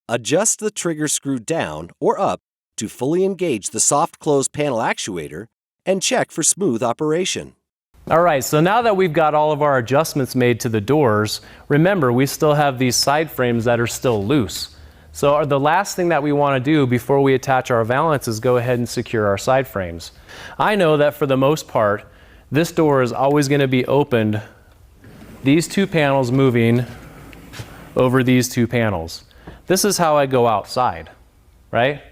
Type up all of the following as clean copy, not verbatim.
Adjust the trigger screw down or up to fully engage the soft close panel actuator and check for smooth operation. All right, so now that we've got all of our adjustments made to the doors, remember we still have these side frames that are still loose. So the last thing that we want to do before we attach our valance is go ahead and secure our side frames. I know that for the most part, this door is always going to be opened, these two panels moving over these two panels. This is how I go outside, right?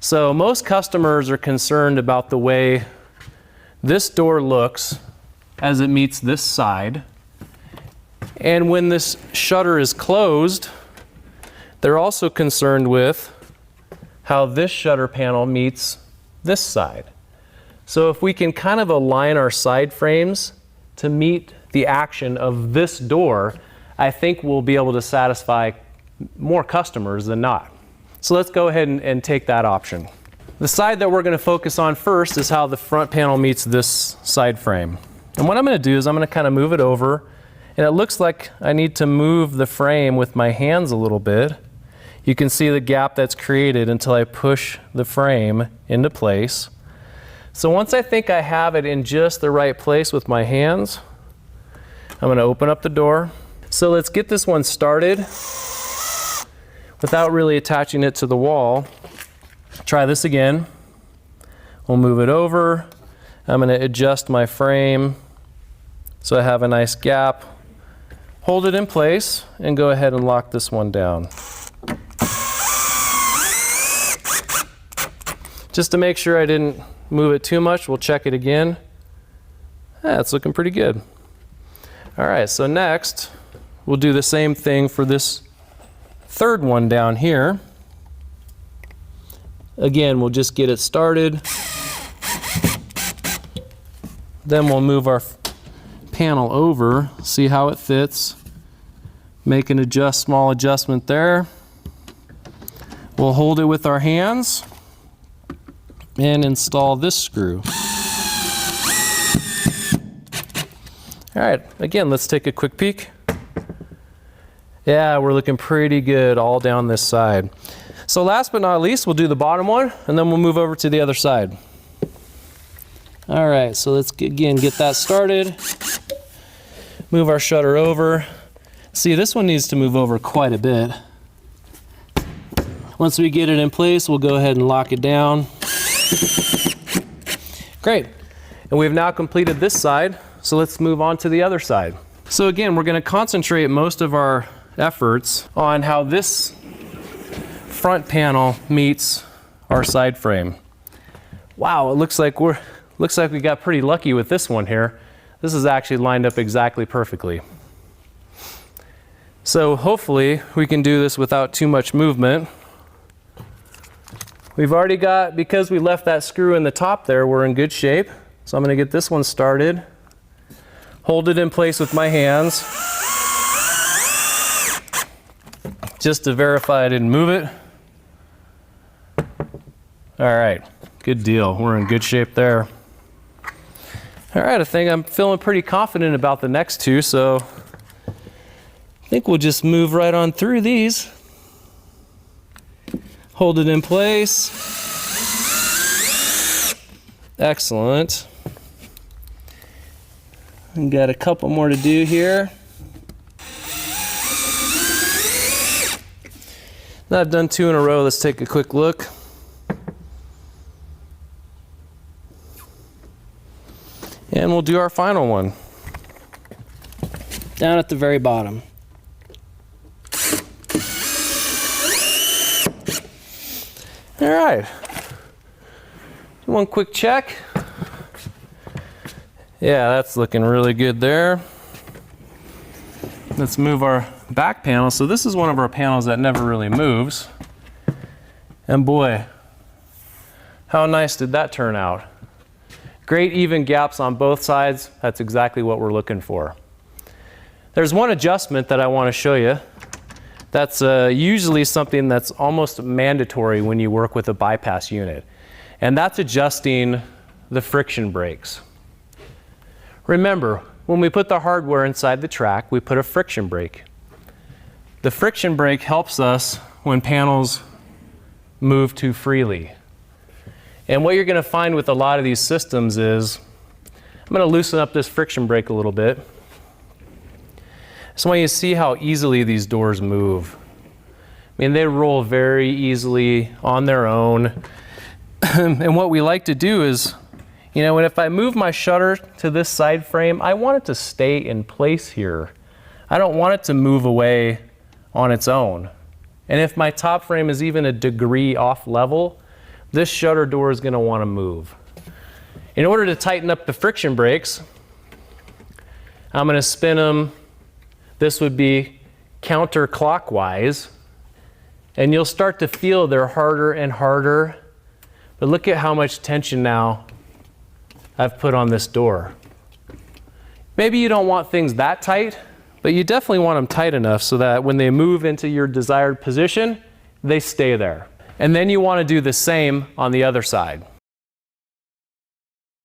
So most customers are concerned about the way this door looks as it meets this side. And when this shutter is closed, they're also concerned with how this shutter panel meets this side. So if we can kind of align our side frames to meet the action of this door, I think we'll be able to satisfy more customers than not. So let's go ahead and take that option. The side that we're going to focus on first is how the front panel meets this side frame. And what I'm going to do is I'm going to kind of move it over, and it looks like I need to move the frame with my hands a little bit. You can see the gap that's created until I push the frame into place. So once I think I have it in just the right place with my hands, I'm going to open up the door. So let's get this one started without really attaching it to the wall. Try this again. We'll move it over. I'm going to adjust my frame so I have a nice gap. Hold it in place and go ahead and lock this one down. Just to make sure I didn't move it too much, we'll check it again. It's looking pretty good. All right, so next we'll do the same thing for this third one down here. Again, we'll just get it started. Then we'll move our panel over, see how it fits. Make an small adjustment there. We'll hold it with our hands and install this screw. All right, again, let's take a quick peek. Yeah, we're looking pretty good all down this side. So last but not least, we'll do the bottom one, and then we'll move over to the other side. All right, so let's again get that started. Move our shutter over. See, this one needs to move over quite a bit. Once we get it in place, we'll go ahead and lock it down. Great, and we've now completed this side, so let's move on to the other side. So again, we're going to concentrate most of our efforts on how this front panel meets our side frame. Wow, it looks like we got pretty lucky with this one here. This is actually lined up exactly perfectly. So hopefully we can do this without too much movement. We've already got, because we left that screw in the top there, we're in good shape. So I'm going to get this one started. Hold it in place with my hands, just to verify I didn't move it. All right, good deal. We're in good shape there. All right, I think I'm feeling pretty confident about the next two, so I think we'll just move right on through these. Hold it in place. Excellent. And got a couple more to do here. Now I've done two in a row. Let's take a quick look. And we'll do our final one. Down at the very bottom. All right. One quick check. Yeah, that's looking really good there. Let's move our back panel. So this is one of our panels that never really moves. And boy, how nice did that turn out? Great even gaps on both sides. That's exactly what we're looking for. There's one adjustment that I want to show you. That's usually something that's almost mandatory when you work with a bypass unit. And that's adjusting the friction brakes. Remember, when we put the hardware inside the track, we put a friction brake. The friction brake helps us when panels move too freely. And what you're going to find with a lot of these systems is, I'm going to loosen up this friction brake a little bit. So I want you to see how easily these doors move. I mean, they roll very easily on their own. And what we like to do is, you know, if I move my shutter to this side frame, I want it to stay in place here. I don't want it to move away on its own. And if my top frame is even a degree off level, this shutter door is going to want to move. In order to tighten up the friction brakes, I'm going to spin them. This would be counterclockwise. And you'll start to feel they're harder and harder. But look at how much tension now I've put on this door. Maybe you don't want things that tight, but you definitely want them tight enough so that when they move into your desired position, they stay there. And then you want to do the same on the other side.